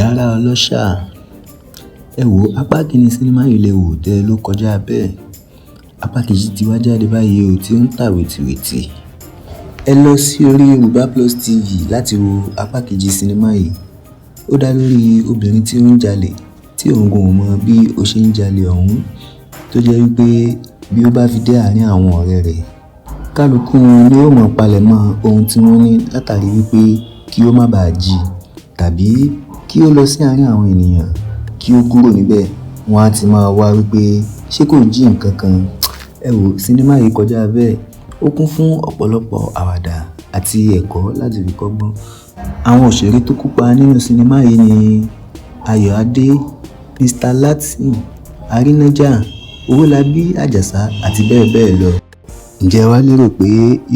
Ìgárá ọlọ́ṣà. Ẹ wò apá kìíní sinimá yìí lè wò tẹ́ ló kọjá bẹ́ẹ̀. Apá kejì ti wá jáde báyìí o tí ó ń tà wìtìwìtì. Ẹ lọ sí orí Yorùbá Plus TV láti wo apá kejì sinimá yìí. Ó dá lórí obìnrin tí ó ń jalè tí òun kò mọ bí ó ṣe ń jalè ọ̀hún tó jẹ́ wípé bí ó bá fi dé àárín àwọn ọ̀rẹ́ rẹ̀, kálukú wọn ni ó mọ̀ palẹ̀mọ́ ohun tí wọ́n ní látàrí wípé kí ó má bàa jí tàbí kí ó lọ sí àárín àwọn ènìyàn kí ó kúrò níbẹ̀. Wọ́n á ti máa wá wípé ṣé kò jí nǹkan kan. Ẹ wò sinimá yìí kọjá bẹ́ẹ̀. Ó kún fún ọ̀pọ̀lọpọ̀ àwàdà àti ẹ̀kọ́ láti fi kọ́gbọ́n. Àwọn òṣèré tó kópa nínú sinimá yìí ni Ayọ̀adé, Mr. Latin, Arínájà, Owólabí Àjàsá àti bẹ́ẹ̀ bẹ́ẹ̀ lọ. Ǹjẹ́ wá lérò pé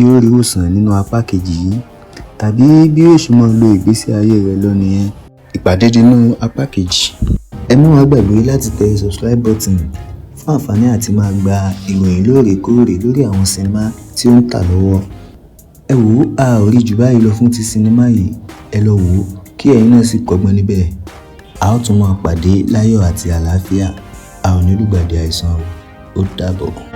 yóò rí ìwòsàn nínú apá kejì yìí tàbí bí yóò ṣe máa lo ìgbésí ayé rẹ̀ lọ nìyẹn? Ìpàdé dínú apá kejì. Ẹ má wá gbàgbé láti tẹ subscribe button fún àǹfààní àti máa gba ìròyìn lóòrèkóòrè lórí àwọn sinimá tí ó ń tà lọ́wọ́. Ẹ wò a ò rí jù báyìí lọ fún ti sinimá yìí. Ẹ lọ wò ó kí ẹ̀yin náà sì kọ́gbọ́n níbẹ̀. A ó tún máa pàdé láyọ̀ àti àlàáfíà. A ò ní lùgbàdì àìsàn o. Ó dàbọ̀.